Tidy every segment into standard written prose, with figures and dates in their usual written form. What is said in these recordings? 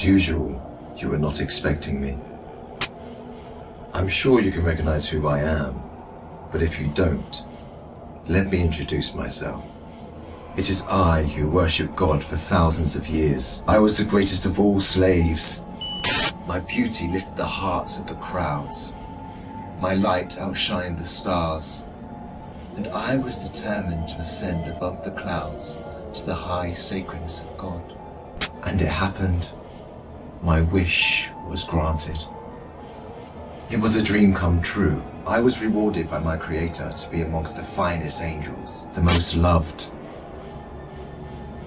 As usual, you were not expecting me. I'm sure you can recognize who I am, but if you don't, let me introduce myself. It is I who worship God for thousands of years. I was the greatest of all slaves. My beauty lifted the hearts of the crowds. My light outshined the stars. And I was determined to ascend above the clouds to the high sacredness of God. And it happened. My wish was granted. It was a dream come true. I was rewarded by my Creator to be amongst the finest angels, the most loved.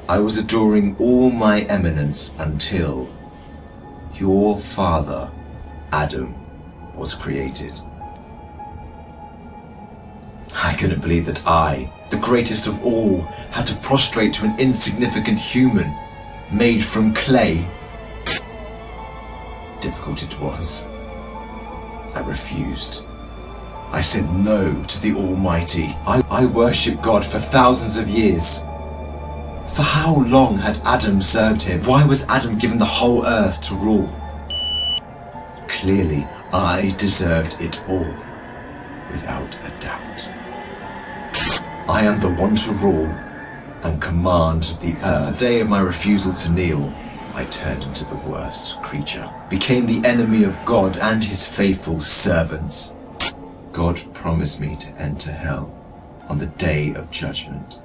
I was adoring all my eminence until your father, Adam, was created. I couldn't believe that I, the greatest of all, had to prostrate to an insignificant human made from clay. Difficult it was. I refused. I said no to the Almighty. I worshipped God for thousands of years. For how long had Adam served him? Why was Adam given the whole earth to rule? Clearly, I deserved it all, without a doubt. I am the one to rule and command the earth. Since the day of my refusal to kneel, I turned into the worst creature, became the enemy of God and his faithful servants. God promised me to enter hell on the day of judgment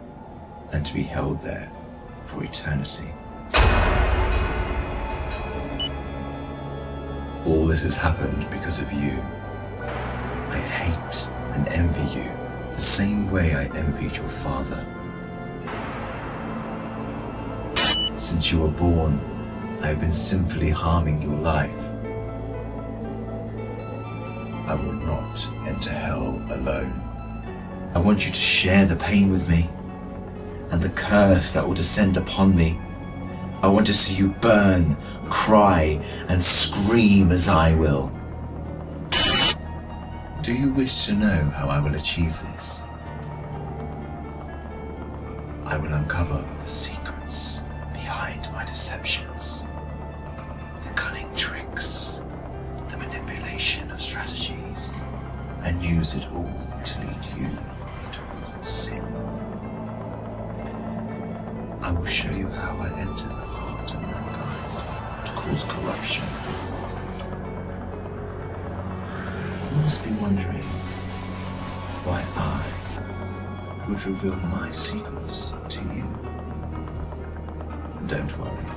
and to be held there for eternity. All this has happened because of you. I hate and envy you the same way I envied your father. Since you were born, I have been sinfully harming your life. I will not enter hell alone. I want you to share the pain with me and the curse that will descend upon me. I want to see you burn, cry, and scream as I will. Do you wish to know how I will achieve this? I will uncover the secrets behind my deceptions, the cunning tricks, the manipulation of strategies, and use it all to lead you towards sin. I will show you how I enter the heart of mankind to cause corruption in the world. You must be wondering why I would reveal my secrets to you. Don't worry,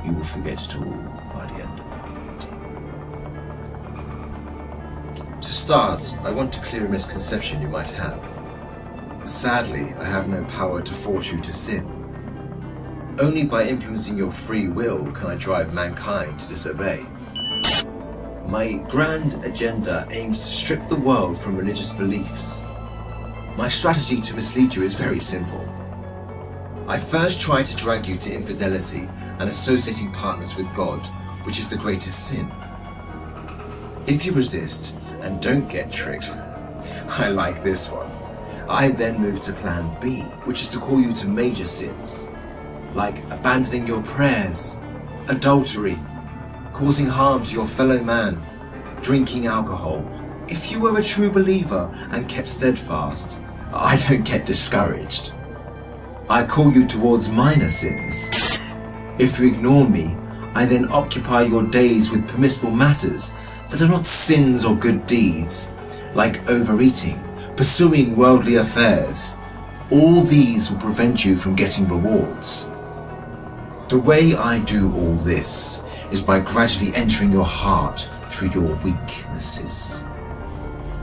you will forget it all by the end of our meeting. To start, I want to clear a misconception you might have. Sadly, I have no power to force you to sin. Only by influencing your free will can I drive mankind to disobey. My grand agenda aims to strip the world from religious beliefs. My strategy to mislead you is very simple. I first try to drag you to infidelity and associating partners with God, which is the greatest sin. If you resist and don't get tricked, I like this one. I then move to plan B, which is to call you to major sins, like abandoning your prayers, adultery, causing harm to your fellow man, drinking alcohol. If you were a true believer and kept steadfast, I don't get discouraged. I call you towards minor sins. If you ignore me, I then occupy your days with permissible matters that are not sins or good deeds, like overeating, pursuing worldly affairs. All these will prevent you from getting rewards. The way I do all this is by gradually entering your heart through your weaknesses.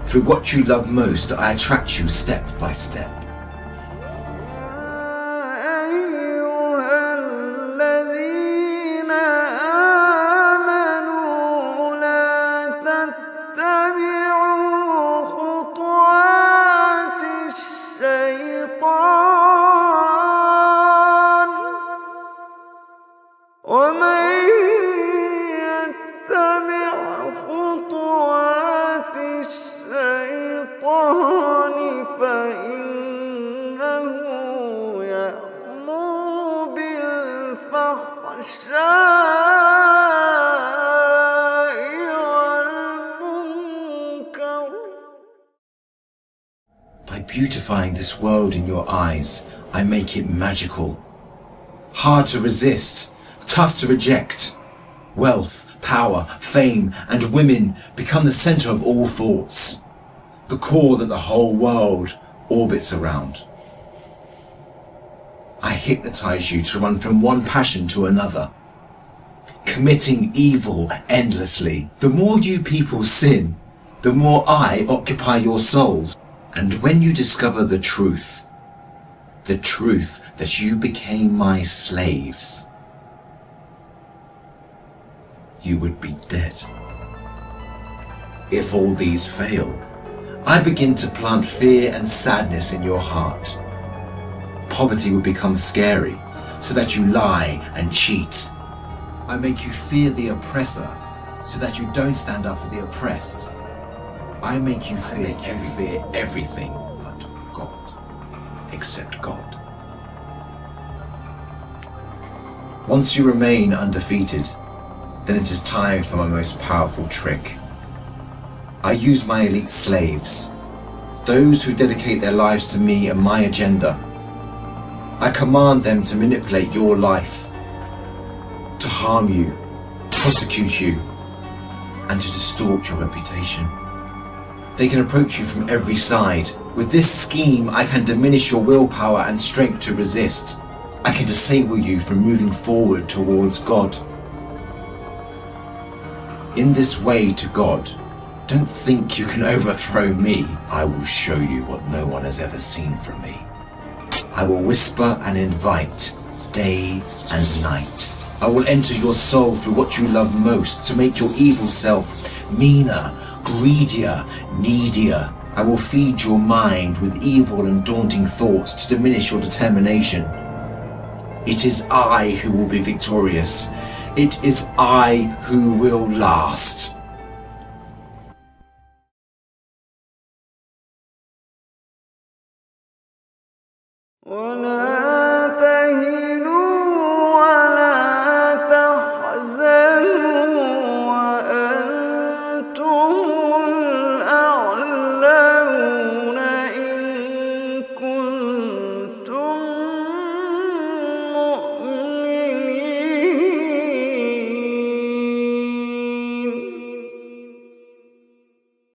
Through what you love most, I attract you step by step. فإن By beautifying this world in your eyes, I make it magical. Hard to resist, tough to reject. Wealth, power, fame, and women become the center of all thoughts, the core that the whole world orbits around. I hypnotize you to run from one passion to another, committing evil endlessly. The more you people sin, the more I occupy your souls. And when you discover the truth that you became my slaves, you would be dead. If all these fail, I begin to plant fear and sadness in your heart. Poverty would become scary, so that you lie and cheat. I make you fear the oppressor, so that you don't stand up for the oppressed. I make you fear everything but God, except God. Once you remain undefeated, then it is time for my most powerful trick. I use my elite slaves, those who dedicate their lives to me and my agenda. I command them to manipulate your life, to harm you, prosecute you, and to distort your reputation. They can approach you from every side. With this scheme, I can diminish your willpower and strength to resist. I can disable you from moving forward towards God. In this way to God, don't think you can overthrow me. I will show you what no one has ever seen from me. I will whisper and invite, day and night. I will enter your soul through what you love most to make your evil self meaner, greedier, needier. I will feed your mind with evil and daunting thoughts to diminish your determination. It is I who will be victorious. It is I who will last. ولا